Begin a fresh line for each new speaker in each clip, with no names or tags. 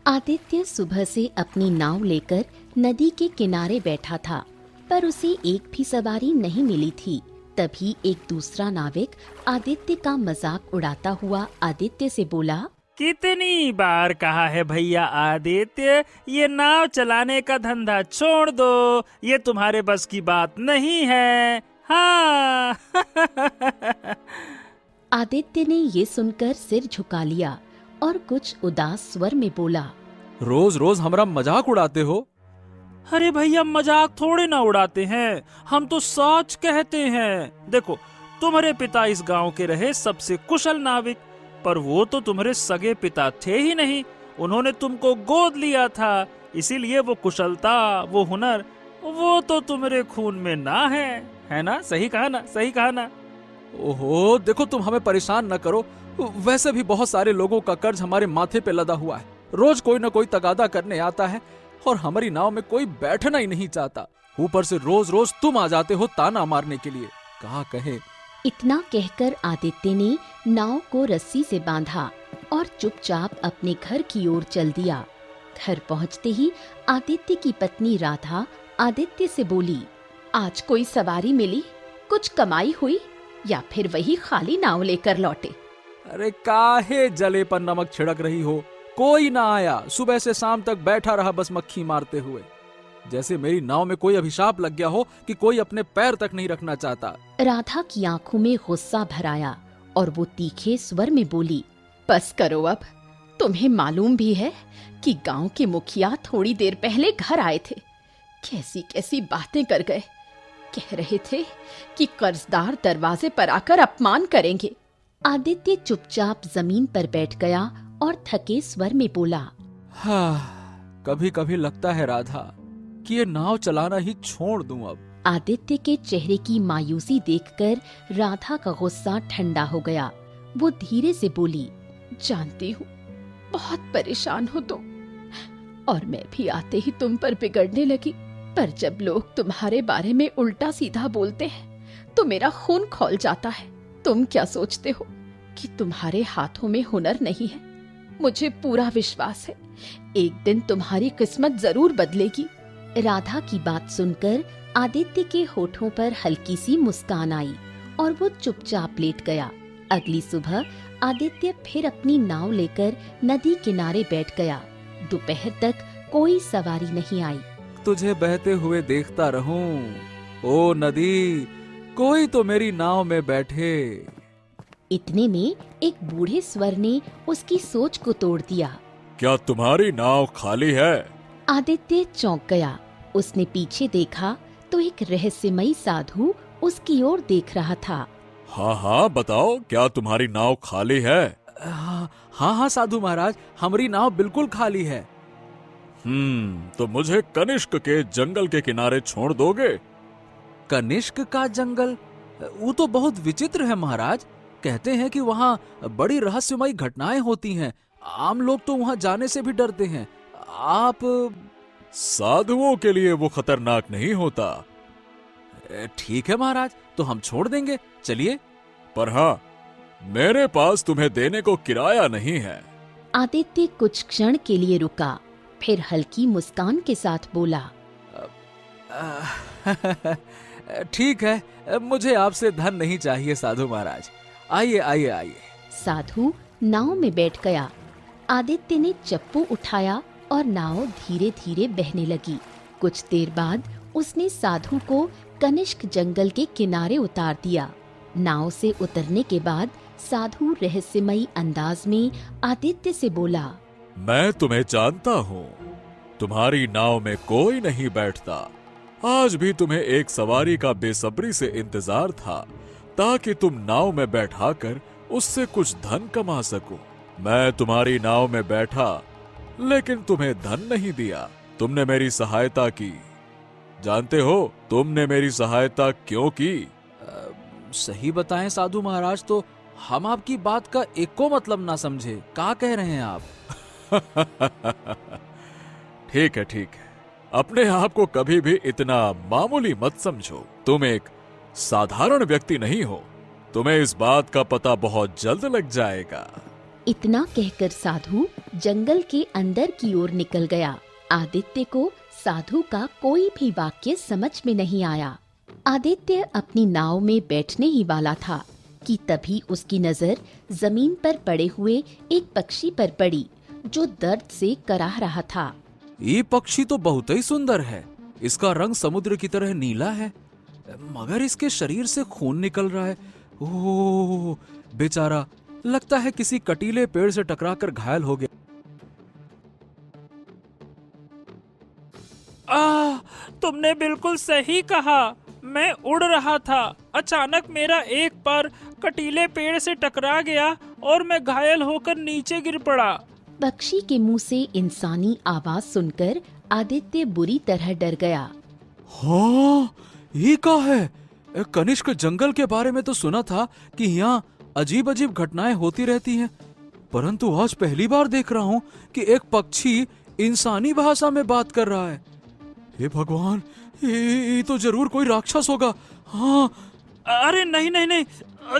आदित्य सुबह से अपनी नाव लेकर नदी के किनारे बैठा था, पर उसे एक भी सवारी नहीं मिली थी। तभी एक दूसरा नाविक आदित्य का मजाक उड़ाता हुआ आदित्य से बोला,
कितनी बार कहा है भैया आदित्य, ये नाव चलाने का धंधा छोड़ दो, ये तुम्हारे बस की बात नहीं है। हाँ।
आदित्य ने ये सुनकर सिर झुका लिया और कुछ उदास स्वर में बोला,
रोज रोज हमारा मजाक उड़ाते हो।
अरे भैया, मजाक थोड़े ना उड़ाते हैं, हम तो सच कहते हैं। देखो, तुम्हारे पिता इस गांव के रहे सबसे कुशल नाविक, पर वो तो तुम्हारे सगे पिता थे ही नहीं। उन्होंने तुमको गोद लिया था, इसीलिए वो कुशलता, वो हुनर, वो तो तुम्हारे खून में ना है ना? सही कहा ना? सही कहा ना?
ओहो, देखो तुम हमें परेशान न करो। वैसे भी बहुत सारे लोगों का कर्ज हमारे माथे पे लदा हुआ है। रोज कोई न कोई तगादा करने आता है और हमारी नाव में कोई बैठना ही नहीं चाहता। ऊपर से रोज रोज तुम आ जाते हो ताना मारने के लिए। कहा कहे।
इतना कहकर आदित्य ने नाव को रस्सी से बांधा और चुपचाप अपने घर की ओर चल दिया। घर पहुंचते ही आदित्य की पत्नी राधा आदित्य से बोली, आज कोई सवारी मिली? कुछ कमाई हुई या फिर वही खाली नाव लेकर लौटे?
अरे काहे जले पर नमक छिड़क रही हो? कोई ना आया। सुबह से शाम तक बैठा रहा बस मक्खी मारते हुए। जैसे मेरी नाव में कोई अभिशाप लग गया हो कि कोई अपने पैर तक नहीं रखना चाहता।
राधा की आंखों में गुस्सा भर आया और वो तीखे स्वर में बोली, बस करो अब। तुम्हें मालूम भी है कि गांव के मुखिया थोड़ी देर पहले घर आए थे। कैसी कैसी बातें कर गए। कह रहे थे कि कर्जदार दरवाजे पर आकर अपमान करेंगे। आदित्य चुपचाप जमीन पर बैठ गया और थके स्वर में बोला,
हाँ, कभी कभी लगता है राधा कि ये नाव चलाना ही छोड़ दूं अब।
आदित्य के चेहरे की मायूसी देखकर राधा का गुस्सा ठंडा हो गया। वो धीरे से बोली, जानती हूँ बहुत परेशान हो तुम, और मैं भी आते ही तुम पर बिगड़ने लगी। पर जब लोग तुम्हारे बारे में उल्टा सीधा बोलते हैं तो मेरा खून खौल जाता है। तुम क्या सोचते हो कि तुम्हारे हाथों में हुनर नहीं है? मुझे पूरा विश्वास है एक दिन तुम्हारी किस्मत जरूर बदलेगी। राधा की बात सुनकर आदित्य के होठों पर हल्की सी मुस्कान आई और वो चुपचाप लेट गया। अगली सुबह आदित्य फिर अपनी नाव लेकर नदी किनारे बैठ गया। दोपहर तक कोई सवारी नहीं आई।
तुझे बहते हुए देखता रहूं, ओ नदी, कोई तो मेरी नाव में बैठे।
इतने में एक बूढ़े स्वर ने उसकी सोच को तोड़ दिया।
क्या तुम्हारी नाव खाली है?
आदित्य चौंक गया। उसने पीछे देखा तो एक रहस्यमयी साधु उसकी ओर देख रहा था।
हाँ हाँ, बताओ, क्या तुम्हारी नाव खाली है?
हाँ हाँ साधु महाराज, हमारी नाव बिल्कुल खाली है।
तो मुझे कनिष्क के जंगल के किनारे छोड़ दोगे?
कनिष्क का जंगल? वो तो बहुत विचित्र है महाराज। कहते हैं कि वहाँ बड़ी रहस्यमयी घटनाएं होती हैं। आम लोग तो वहाँ जाने से भी डरते हैं। आप?
साधुओं के लिए वो खतरनाक नहीं होता।
ठीक है महाराज, तो हम छोड़ देंगे, चलिए।
पर हाँ, मेरे पास तुम्हें देने को किराया नहीं है।
आदित्य कुछ क्षण के लिए रुका, फिर हल्की मुस्कान के साथ बोला,
ठीक है, मुझे आपसे धन नहीं चाहिए साधु महाराज। आइए आइए आइए।
साधु नाव में बैठ गया। आदित्य ने चप्पू उठाया और नाव धीरे धीरे बहने लगी। कुछ देर बाद उसने साधु को कनिष्क जंगल के किनारे उतार दिया। नाव से उतरने के बाद साधु रहस्यमयी अंदाज में आदित्य से बोला,
मैं तुम्हें जानता हूँ। तुम्हारी नाव में कोई नहीं बैठता। आज भी तुम्हें एक सवारी का बेसब्री से इंतजार था ताकि तुम नाव में बैठाकर उससे कुछ धन कमा सको। मैं तुम्हारी नाव में बैठा, लेकिन तुम्हें धन नहीं दिया। तुमने मेरी सहायता की। जानते हो तुमने मेरी सहायता क्यों की?
सही बताएं साधु महाराज, तो हम आपकी बात का एको मतलब ना समझे। क्या कह रहे हैं आप?
ठीक है ठीक है, अपने आप को कभी भी इतना मामूली मत समझो। तुम एक साधारण व्यक्ति नहीं हो। तुम्हें इस बात का पता बहुत जल्द लग जाएगा।
इतना कहकर साधु जंगल के अंदर की ओर निकल गया। आदित्य को साधु का कोई भी वाक्य समझ में नहीं आया। आदित्य अपनी नाव में बैठने ही वाला था कि तभी उसकी नजर जमीन पर पड़े हुए एक पक्षी पर पड़ी जो दर्द से कराह रहा था।
ये पक्षी तो बहुत ही सुंदर है। इसका रंग समुद्र की तरह नीला है, मगर इसके शरीर से खून निकल रहा है। ओह, बेचारा, लगता है किसी कटीले पेड़ से टकराकर घायल हो गया।
तुमने बिल्कुल सही कहा। मैं उड़ रहा था, अचानक मेरा एक पैर कटीले पेड़ से टकरा गया और मैं घायल होकर नीचे गिर पड़ा।
पक्षी के मुंह से इंसानी आवाज सुनकर आदित्य बुरी तरह डर गया।
हाँ, ये क्या है? कनिष्क जंगल के बारे में तो सुना था कि यहाँ अजीब अजीब घटनाएं होती रहती हैं, परंतु आज पहली बार देख रहा हूँ कि एक पक्षी इंसानी भाषा में बात कर रहा है। हे भगवान, ये तो जरूर कोई राक्षस होगा। हाँ।
अरे नहीं नहीं नहीं,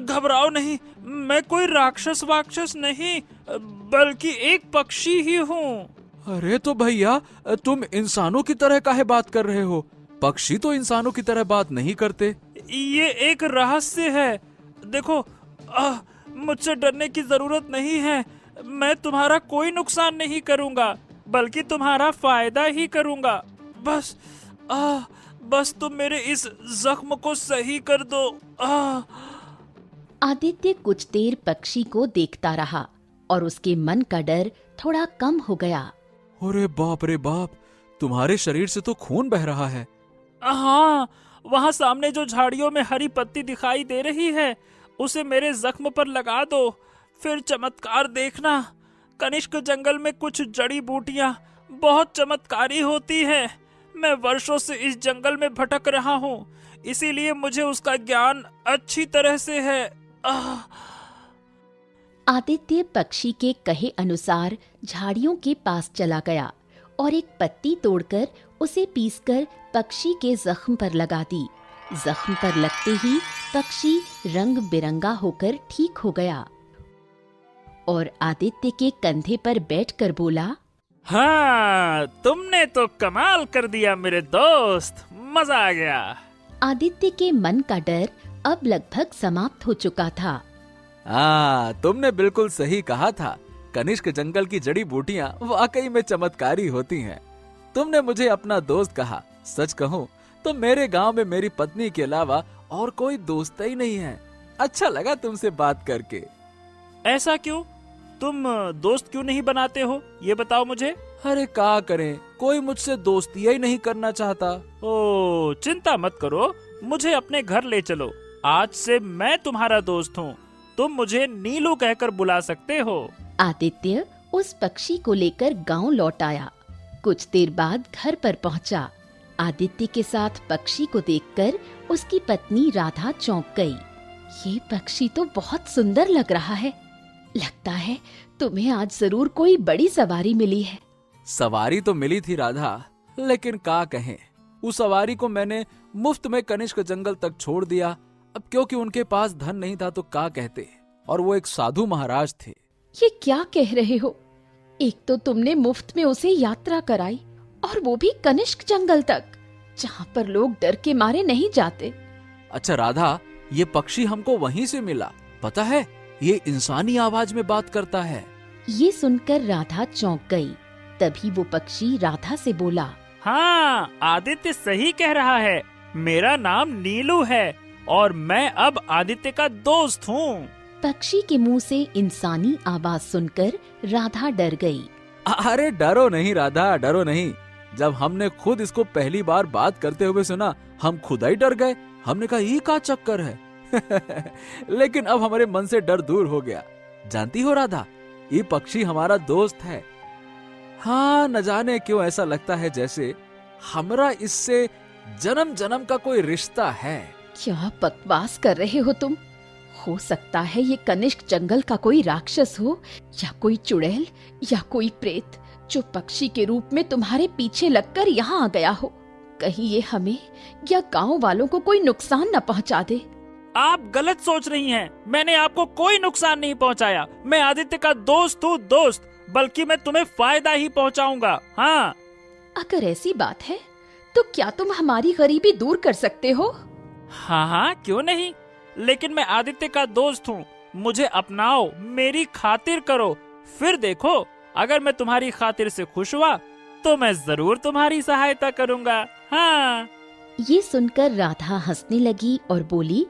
घबराओ नहीं, मैं कोई राक्षस वाक्षस नहीं, बल्कि एक पक्षी ही हूँ।
अरे तो भैया, तुम इंसानों की तरह काहे बात कर रहे हो? पक्षी तो इंसानों की तरह बात नहीं करते।
ये एक रहस्य है। देखो, मुझसे डरने की जरूरत नहीं है। मैं तुम्हारा कोई नुकसान नहीं करूँगा, बल्कि तुम्हारा फायदा ही करूँगा। बस तुम मेरे इस जख्म को सही कर दो।
आदित्य कुछ देर पक्षी को देखता रहा और उसके मन का डर थोड़ा कम हो गया।
अरे बाप रे बाप, तुम्हारे शरीर से तो खून बह रहा है।
हाँ, वहाँ सामने जो झाड़ियों में हरी पत्ती दिखाई दे रही है, उसे मेरे जख्म पर लगा दो, फिर चमत्कार देखना। कनिष्क जंगल में कुछ जड़ी बूटियाँ बहुत चमत्कारी होती हैं। मैं वर्षों से इस जंगल में भटक रहा हूँ, इसीलिए मुझे उसका ज्ञान अच्छी तरह से है।
आदित्य पक्षी के कहे अनुसार झाड़ियों के पास चला गया और एक पत्ती तोड़कर उसे पीसकर पक्षी के जख्म पर लगा दी। जख्म पर लगते ही पक्षी रंग बिरंगा होकर ठीक हो गया और आदित्य के कंधे पर बैठकर बोला,
हाँ, तुमने तो कमाल कर दिया मेरे दोस्त, मजा आ गया।
आदित्य के मन का डर अब लगभग समाप्त हो चुका था।
तुमने बिल्कुल सही कहा था। कनिष्क जंगल की जड़ी बूटियाँ वाकई में चमत्कारी होती हैं। तुमने मुझे अपना दोस्त कहा। सच कहूँ तो मेरे गांव में मेरी पत्नी के अलावा और कोई दोस्त ही नहीं है। अच्छा लगा तुमसे बात करके।
ऐसा क्यों? तुम दोस्त क्यों नहीं बनाते हो, ये बताओ मुझे।
अरे क्या करें, कोई मुझसे दोस्ती ही नहीं करना चाहता।
ओ, चिंता मत करो, मुझे अपने घर ले चलो। आज से मैं तुम्हारा दोस्त हूँ। तुम मुझे नीलू कहकर बुला सकते हो।
आदित्य उस पक्षी को लेकर गांव लौट आया। कुछ देर बाद घर पर पहुंचा। आदित्य के साथ पक्षी को देखकर उसकी पत्नी राधा चौंक गई। ये पक्षी तो बहुत सुंदर लग रहा है। लगता है तुम्हें आज जरूर कोई बड़ी सवारी मिली है।
सवारी तो मिली थी राधा, लेकिन क्या कहें, उस सवारी को मैंने मुफ्त में कनिष्क जंगल तक छोड़ दिया। अब क्योंकि उनके पास धन नहीं था तो क्या कहते, और वो एक साधु महाराज थे।
ये क्या कह रहे हो? एक तो तुमने मुफ्त में उसे यात्रा कराई और वो भी कनिष्क जंगल तक, जहाँ पर लोग डर के मारे नहीं जाते।
अच्छा राधा, ये पक्षी हमको वहीं से मिला। पता है, ये इंसानी आवाज में बात करता है।
ये सुनकर राधा चौंक गई। तभी वो पक्षी राधा से बोला,
हाँ, आदित्य सही कह रहा है। मेरा नाम नीलू है और मैं अब आदित्य का दोस्त हूँ।
पक्षी के मुंह से इंसानी आवाज सुनकर राधा डर गई।
अरे डरो नहीं राधा, डरो नहीं। जब हमने खुद इसको पहली बार बात करते हुए सुना, हम खुद ही डर गए। हमने कहा ये क्या चक्कर है। लेकिन अब हमारे मन से डर दूर हो गया। जानती हो राधा, ये पक्षी हमारा दोस्त है। हाँ, न जाने क्यों ऐसा लगता है जैसे हमारा इससे जन्म जन्म का कोई रिश्ता है।
क्या बकवास कर रहे हो तुम? हो सकता है ये कनिष्क जंगल का कोई राक्षस हो, या कोई चुड़ैल, या कोई प्रेत जो पक्षी के रूप में तुम्हारे पीछे लगकर यहाँ आ गया हो। कहीं ये हमें या गांव वालों को कोई नुकसान न पहुँचा दे।
आप गलत सोच रही हैं। मैंने आपको कोई नुकसान नहीं पहुंचाया। मैं आदित्य का दोस्त हूँ, दोस्त। बल्कि मैं तुम्हें फायदा ही पहुंचाऊंगा। हाँ,
अगर ऐसी बात है तो क्या तुम हमारी गरीबी दूर कर सकते हो?
हाँ हाँ, क्यों नहीं। लेकिन मैं आदित्य का दोस्त हूँ, मुझे अपनाओ, मेरी खातिर करो, फिर देखो अगर मैं तुम्हारी खातिर से खुश हुआ तो मैं जरूर तुम्हारी सहायता करूंगा। हाँ।
ये सुनकर राधा हंसने लगी और बोली,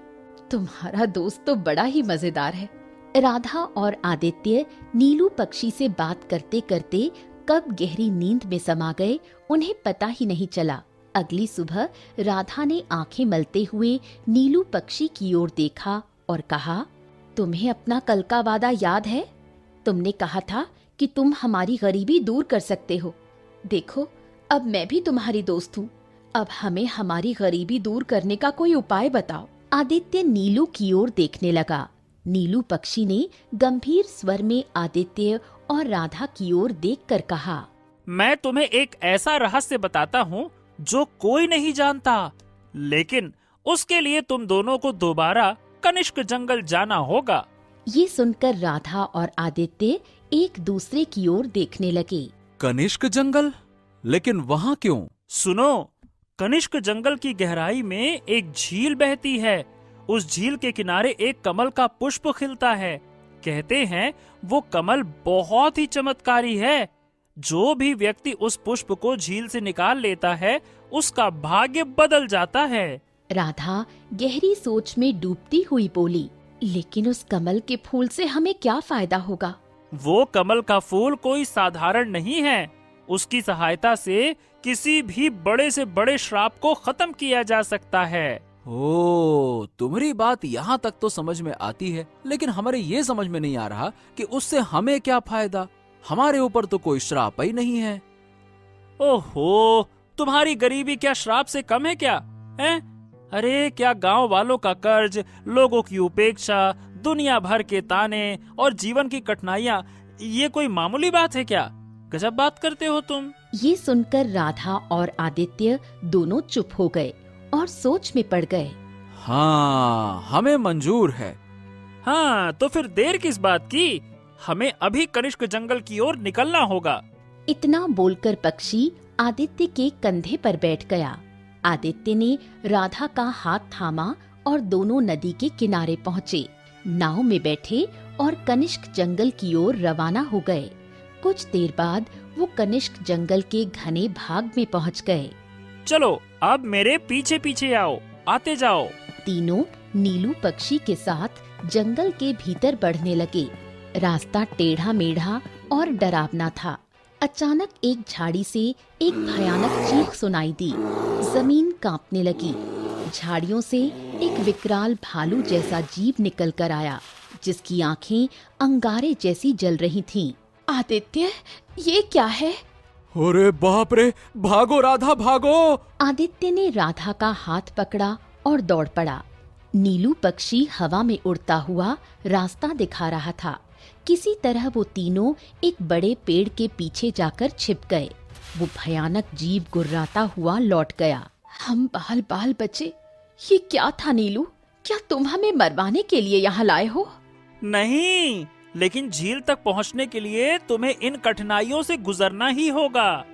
तुम्हारा दोस्त तो बड़ा ही मजेदार है। राधा और आदित्य नीलू पक्षी से बात करते करते कब गहरी नींद में समा गए उन्हें पता ही नहीं चला। अगली सुबह राधा ने आंखें मलते हुए नीलू पक्षी की ओर देखा और कहा, तुम्हें अपना कल का वादा याद है? तुमने कहा था कि तुम हमारी गरीबी दूर कर सकते हो। देखो, अब मैं भी तुम्हारी दोस्त हूँ। अब हमें हमारी गरीबी दूर करने का कोई उपाय बताओ। आदित्य नीलू की ओर देखने लगा। नीलू पक्षी ने गंभीर स्वर में आदित्य और राधा की ओर देखकर कहा,
मैं तुम्हें एक ऐसा रहस्य बताता हूँ जो कोई नहीं जानता, लेकिन उसके लिए तुम दोनों को दोबारा कनिष्क जंगल जाना होगा।
ये सुनकर राधा और आदित्य एक दूसरे की ओर देखने लगे।
कनिष्क जंगल? लेकिन वहां क्यों?
सुनो, कनिष्क जंगल की गहराई में एक झील बहती है। उस झील के किनारे एक कमल का पुष्प खिलता है। कहते हैं वो कमल बहुत ही चमत्कारी है। जो भी व्यक्ति उस पुष्प को झील से निकाल लेता है उसका भाग्य बदल जाता है।
राधा गहरी सोच में डूबती हुई बोली, लेकिन उस कमल के फूल से हमें क्या फायदा होगा?
वो कमल का फूल कोई साधारण नहीं है। उसकी सहायता से किसी भी बड़े से बड़े श्राप को खत्म किया जा सकता है।
ओ, तुम्हारी बात यहाँ तक तो समझ में आती है, लेकिन हमारे ये समझ में नहीं आ रहा कि उससे हमें क्या फायदा। हमारे ऊपर तो कोई श्राप ही नहीं है।
ओहो, तुम्हारी गरीबी क्या श्राप से कम है क्या? हैं? अरे क्या गांव वालों का कर्ज, लोगों की उपेक्षा, दुनिया भर के ताने और जीवन की कठिनाइयाँ, ये कोई मामूली बात है क्या? गजब बात करते हो तुम।
ये सुनकर राधा और आदित्य दोनों चुप हो गए और सोच में पड़ गए।
हाँ, हमें मंजूर है।
हाँ, तो फिर देर किस बात की? हमें अभी कनिष्क जंगल की ओर निकलना होगा।
इतना बोलकर पक्षी आदित्य के कंधे पर बैठ गया। आदित्य ने राधा का हाथ थामा और दोनों नदी के किनारे पहुँचे। नाव में बैठे और कनिष्क जंगल की ओर रवाना हो गए। कुछ देर बाद वो कनिष्क जंगल के घने भाग में पहुँच गए।
चलो अब मेरे पीछे पीछे आओ, आते जाओ।
तीनों नीलू पक्षी के साथ जंगल के भीतर बढ़ने लगे। रास्ता टेढ़ा मेढ़ा और डरावना था। अचानक एक झाड़ी से एक भयानक चीख सुनाई दी। जमीन कांपने लगी। झाड़ियों से एक विकराल भालू जैसा जीव निकल कर आया, जिसकी आंखें अंगारे जैसी जल रही थीं। आदित्य, ये क्या है?
अरे बाप रे, भागो राधा भागो!
आदित्य ने राधा का हाथ पकड़ा और दौड़ पड़ा। नीलू पक्षी हवा में उड़ता हुआ रास्ता दिखा रहा था। किसी तरह वो तीनों एक बड़े पेड़ के पीछे जाकर छिप गए। वो भयानक जीव गुर्राता हुआ लौट गया। हम बाल बाल बचे। ये क्या था नीलू? क्या तुम हमें मरवाने के लिए यहाँ लाए हो?
नहीं, लेकिन झील तक पहुँचने के लिए तुम्हें इन कठिनाइयों से गुजरना ही होगा।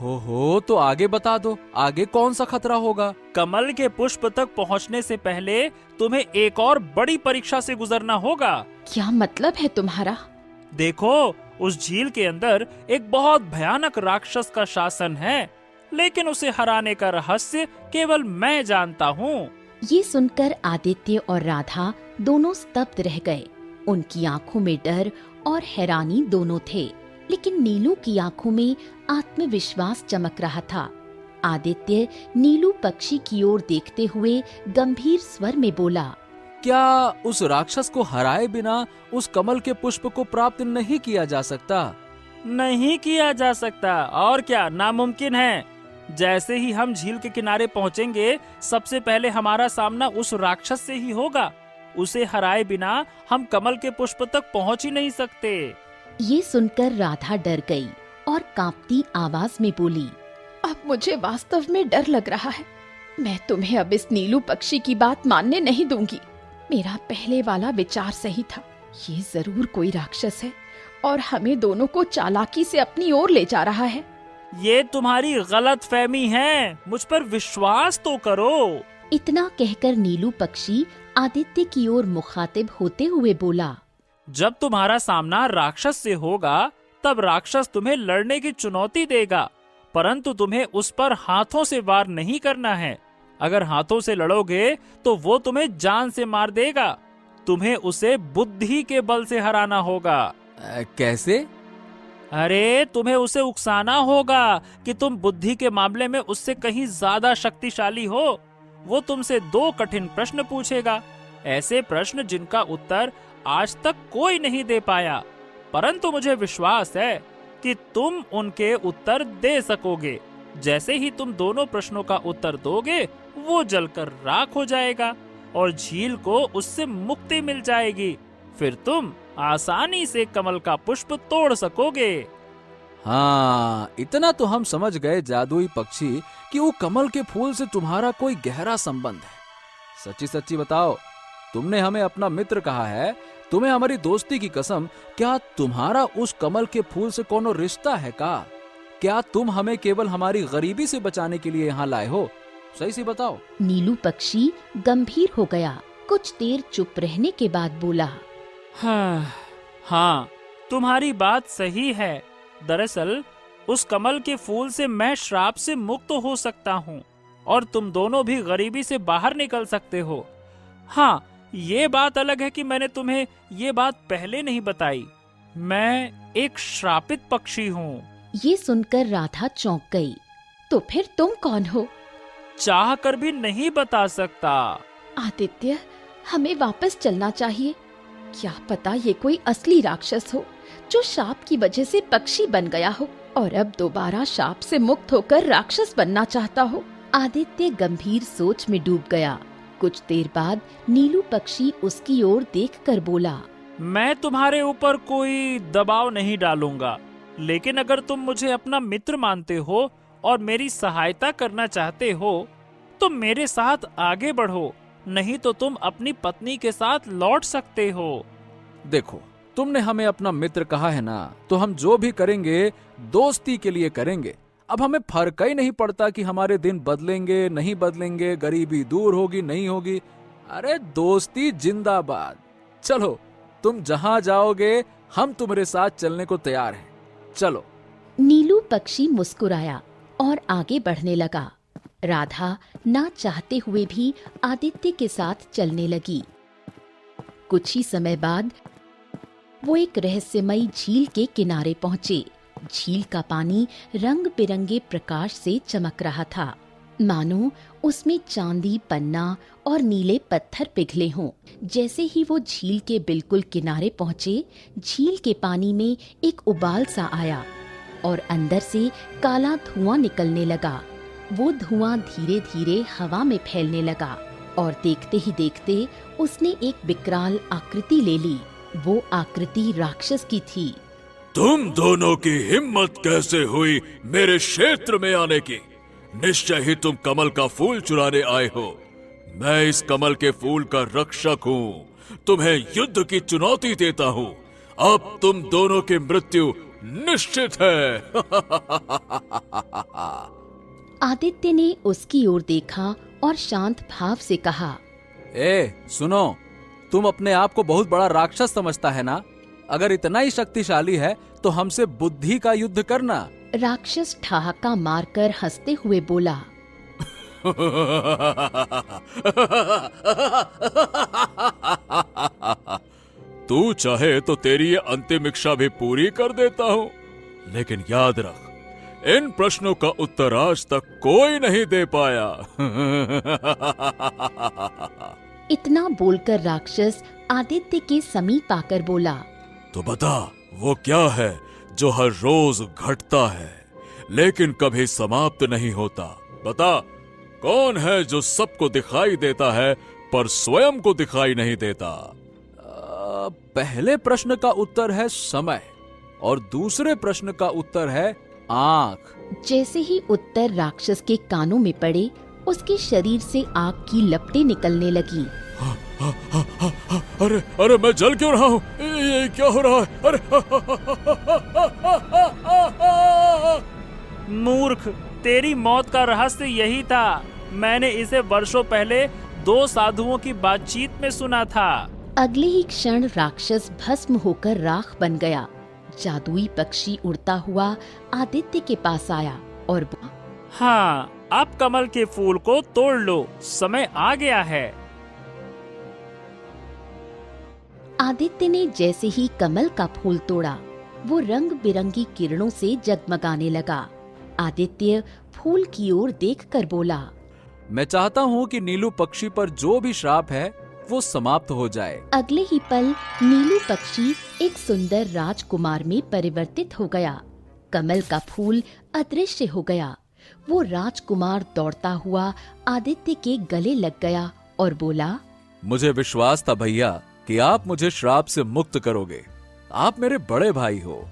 हो तो आगे बता दो, आगे कौन सा खतरा होगा?
कमल के पुष्प तक पहुँचने से पहले तुम्हें एक और बड़ी परीक्षा से गुजरना होगा।
क्या मतलब है तुम्हारा?
देखो, उस झील के अंदर एक बहुत भयानक राक्षस का शासन है, लेकिन उसे हराने का रहस्य केवल मैं जानता हूँ।
ये सुनकर आदित्य और राधा दोनों स्तब्ध रह गए। उनकी आंखों में डर और हैरानी दोनों थे, लेकिन नीलू की आंखों में आत्मविश्वास चमक रहा था। आदित्य नीलू पक्षी की ओर देखते हुए गंभीर स्वर में बोला,
क्या उस राक्षस को हराए बिना उस कमल के पुष्प को प्राप्त नहीं किया जा सकता?
नहीं किया जा सकता, और क्या, नामुमकिन है। जैसे ही हम झील के किनारे पहुँचेंगे, सबसे पहले हमारा सामना उस राक्षस से ही होगा। उसे हराए बिना हम कमल के पुष्प तक पहुँच ही नहीं सकते।
ये सुनकर राधा डर गई और कांपती आवाज में बोली, अब मुझे वास्तव में डर लग रहा है। मैं तुम्हें अब इस नीलू पक्षी की बात मानने नहीं दूंगी। मेरा पहले वाला विचार सही था। ये जरूर कोई राक्षस है और हमें दोनों को चालाकी से अपनी ओर ले जा रहा है।
ये तुम्हारी गलत फहमी है, मुझ पर विश्वास तो करो।
इतना कहकर नीलू पक्षी आदित्य की ओर मुखातिब होते हुए बोला,
जब तुम्हारा सामना राक्षस से होगा तब राक्षस तुम्हें लड़ने की चुनौती देगा, परंतु तुम्हें उस पर हाथों से वार नहीं करना है। अगर हाथों से लड़ोगे तो वो तुम्हें जान से मार देगा। तुम्हें उसे बुद्धि के बल से हराना होगा।
कैसे?
अरे तुम्हें उसे उकसाना होगा कि तुम बुद्धि के मामले में उससे कहीं ज्यादा शक्तिशाली हो। वो तुमसे 2 कठिन प्रश्न पूछेगा, ऐसे प्रश्न जिनका उत्तर आज तक कोई नहीं दे पाया, परंतु मुझे विश्वास है कि तुम उनके उत्तर दे सकोगे। जैसे ही तुम दोनों प्रश्नों का उत्तर दोगे वो जलकर राख हो जाएगा और झील को उससे मुक्ति मिल जाएगी। फिर तुम आसानी से कमल का पुष्प तोड़ सकोगे।
हाँ, इतना तो हम समझ गए जादुई पक्षी कि वो कमल के फूल से तुम्हारा कोई गहरा संबंध है। सच्ची सच्ची बताओ, तुमने हमें अपना मित्र कहा है, तुम्हें हमारी दोस्ती की कसम, क्या तुम्हारा उस कमल के फूल से कोनो रिश्ता है का? क्या तुम हमें केवल हमारी गरीबी से बचाने के लिए यहाँ लाए हो? सही सी बताओ।
नीलू पक्षी गंभीर हो गया। कुछ देर चुप रहने के बाद बोला,
हाँ, तुम्हारी बात सही है। दरअसल उस कमल के फूल से मैं श्राप से मुक्त हो सकता हूँ और तुम दोनों भी गरीबी से बाहर निकल सकते हो। हाँ, ये बात अलग है कि मैंने तुम्हें ये बात पहले नहीं बताई। मैं एक श्रापित पक्षी हूँ।
ये सुनकर राधा चौंक गई। तो फिर तुम कौन हो?
चाह कर भी नहीं बता सकता।
आदित्य, हमें वापस चलना चाहिए। क्या पता ये कोई असली राक्षस हो जो शाप की वजह से पक्षी बन गया हो और अब दोबारा शाप से मुक्त होकर राक्षस बनना चाहता हो। आदित्य गंभीर सोच में डूब गया। कुछ देर बाद नीलू पक्षी उसकी ओर देखकर बोला,
मैं तुम्हारे ऊपर कोई दबाव नहीं डालूंगा, लेकिन अगर तुम मुझे अपना मित्र मानते हो और मेरी सहायता करना चाहते हो तो मेरे साथ आगे बढ़ो, नहीं तो तुम अपनी पत्नी के साथ लौट सकते हो।
देखो, तुमने हमें अपना मित्र कहा है ना, तो हम जो भी करेंगे दोस्ती के लिए करेंगे। अब हमें फर्क ही नहीं पड़ता कि हमारे दिन बदलेंगे नहीं बदलेंगे, गरीबी दूर होगी नहीं होगी। अरे दोस्ती जिंदाबाद। चलो, तुम जहां जाओगे हम तुम्हारे साथ चलने को तैयार हैं। चलो।
नीलू पक्षी मुस्कुराया और आगे बढ़ने लगा। राधा ना चाहते हुए भी आदित्य के साथ चलने लगी। कुछ ही समय बाद वो एक रहस्यमयी झील के किनारे पहुंचे। झील का पानी रंग बिरंगे प्रकाश से चमक रहा था, मानो उसमें चांदी, पन्ना और नीले पत्थर पिघले हों। जैसे ही वो झील के बिल्कुल किनारे पहुंचे, झील के पानी में एक उबाल सा आया और अंदर से काला धुआं निकलने लगा। वो धुआं धीरे धीरे हवा में फैलने लगा और देखते ही देखते उसने एक विकराल आकृति ले ली। वो आकृति राक्षस की थी।
तुम दोनों की हिम्मत कैसे हुई मेरे क्षेत्र में आने की? निश्चय ही तुम कमल का फूल चुराने आए हो। मैं इस कमल के फूल का रक्षक हूँ। तुम्हें युद्ध की चुनौती देता हूँ। अब तुम दोनों की मृत्यु निश्चित है।
आदित्य ने उसकी ओर देखा और शांत भाव से कहा,
सुनो, तुम अपने आप को बहुत बड़ा राक्षस समझता है ना? अगर इतना ही शक्तिशाली है तो हमसे बुद्धि का युद्ध करना।
राक्षस ठहाका मारकर हंसते हुए बोला,
तू चाहे तो तेरी ये अंतिम इच्छा भी पूरी कर देता हूँ, लेकिन याद रख, इन प्रश्नों का उत्तर आज तक कोई नहीं दे पाया।
इतना बोलकर राक्षस आदित्य के समीप आकर बोला,
तो बता, वो क्या है जो हर रोज घटता है लेकिन कभी समाप्त नहीं होता? बता, कौन है जो सबको दिखाई देता है पर स्वयं को दिखाई नहीं देता?
पहले प्रश्न का उत्तर है समय और दूसरे प्रश्न का उत्तर है आँख।
जैसे ही उत्तर राक्षस के कानों में पड़े, उसके शरीर से आग की लपटें निकलने लगी।
अरे मैं जल क्यों रहा हूँ? ये क्या हो रहा है? अरे
मूर्ख, तेरी मौत का रहस्य यही था। मैंने इसे वर्षों पहले 2 साधुओं की बातचीत में सुना था।
अगले ही क्षण राक्षस भस्म होकर राख बन गया। जादुई पक्षी उड़ता हुआ आदित्य के पास आया और
हाँ, अब कमल के फूल को तोड़ लो, समय आ गया है।
आदित्य ने जैसे ही कमल का फूल तोड़ा, वो रंग बिरंगी किरणों से जगमगाने लगा। आदित्य फूल की ओर देखकर बोला,
मैं चाहता हूँ कि नीलू पक्षी पर जो भी श्राप है वो समाप्त हो जाए।
अगले ही पल नीलू पक्षी एक सुंदर राजकुमार में परिवर्तित हो गया। कमल का फूल अदृश्य हो गया। वो राजकुमार दौड़ता हुआ आदित्य के गले लग गया और बोला,
मुझे विश्वास था भैया कि आप मुझे श्राप से मुक्त करोगे। आप मेरे बड़े भाई हो।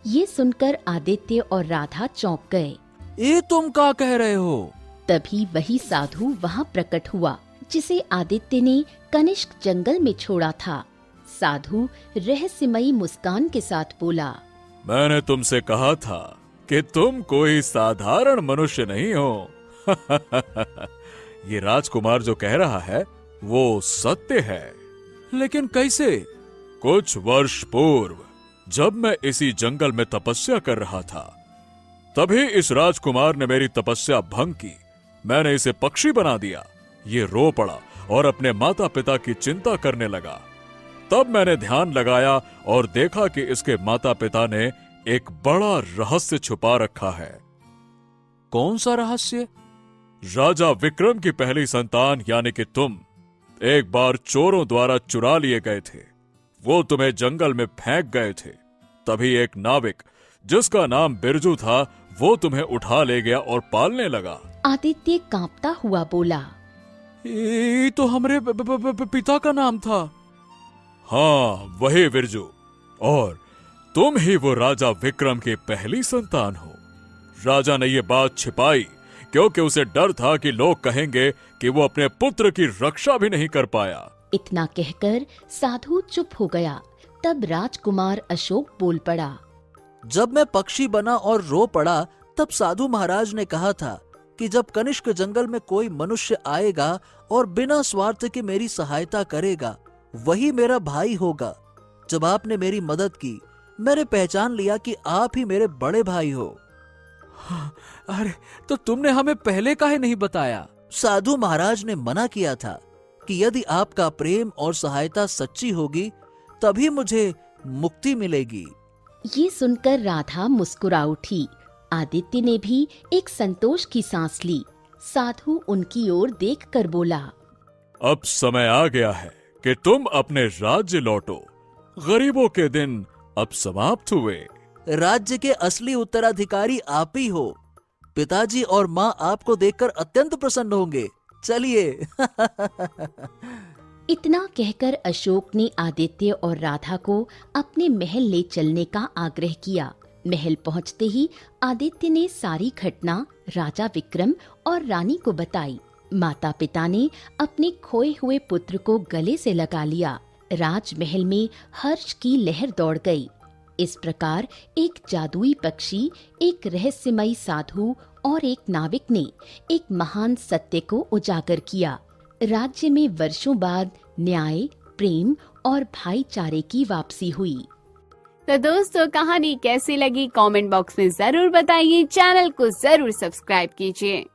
ये सुनकर आदित्य और राधा चौंक गए।
ये तुम क्या कह रहे हो?
तभी वही साधु वहाँ प्रकट हुआ जिसे आदित्य ने कनिष्क जंगल में छोड़ा था। साधु रहस्यमयी मुस्कान के साथ बोला,
मैंने तुमसे कहा था कि तुम कोई साधारण मनुष्य नहीं हो। ये राजकुमार जो कह रहा है वो सत्य है।
लेकिन कैसे?
कुछ वर्ष पूर्व जब मैं इसी जंगल में तपस्या कर रहा था, तभी इस राजकुमार ने मेरी तपस्या भंग की। मैंने इसे पक्षी बना दिया। ये रो पड़ा और अपने माता पिता की चिंता करने लगा। तब मैंने ध्यान लगाया और देखा कि इसके माता पिता ने एक बड़ा रहस्य छुपा रखा है।
कौन सा रहस्य?
राजा विक्रम की पहली संतान यानी कि तुम एक बार चोरों द्वारा चुरा लिए गए थे। वो तुम्हें जंगल में फेंक गए थे। तभी एक नाविक जिसका नाम बिरजू था वो तुम्हें उठा ले गया और पालने लगा।
आदित्य कांपता हुआ बोला,
ये तो हमारे पिता का नाम था।
हाँ, वही बिरजू। और तुम ही वो राजा विक्रम की पहली संतान हो। राजा ने ये बात छिपाई क्योंकि उसे डर था कि लोग कहेंगे कि वो अपने पुत्र की रक्षा भी नहीं कर पाया।
इतना कहकर साधु चुप हो गया। तब राजकुमार अशोक बोल पड़ा,
जब मैं पक्षी बना और रो पड़ा, तब साधु महाराज ने कहा था कि जब कनिष्क जंगल में कोई मनुष्य आएगा और बिना स्वार्थ के मेरी सहायता करेगा, वही मेरा भाई होगा। जब आपने मेरी मदद की, मैंने पहचान लिया कि आप ही मेरे बड़े भाई हो।
अरे, तो तुमने हमें पहले काहे नहीं बताया?
साधु महाराज ने मना किया था कि यदि आपका प्रेम और सहायता सच्ची होगी, तभी मुझे मुक्ति मिलेगी।
ये सुनकर राधा मुस्कुरा उठी। आदित्य ने भी एक संतोष की सांस ली। साधु उनकी ओर देखकर बोला,
अब समय आ गया है कि तुम अपने राज्य लौटो। गरीबों के दिन अब समाप्त हुए।
राज्य के असली उत्तराधिकारी आप ही हो। पिताजी और माँ आपको देखकर अत्यंत प्रसन्न होंगे। चलिए।
इतना कहकर अशोक ने आदित्य और राधा को अपने महल ले चलने का आग्रह किया। महल पहुंचते ही आदित्य ने सारी घटना राजा विक्रम और रानी को बताई। माता पिता ने अपने खोए हुए पुत्र को गले से लगा लिया। राजमहल में हर्ष की लहर दौड़ गई। इस प्रकार एक जादुई पक्षी, एक रहस्यमयी साधु और एक नाविक ने एक महान सत्य को उजागर किया। राज्य में वर्षों बाद न्याय, प्रेम और भाईचारे की वापसी हुई।
तो दोस्तों, कहानी कैसी लगी कमेंट बॉक्स में जरूर बताइए। चैनल को जरूर सब्सक्राइब कीजिए।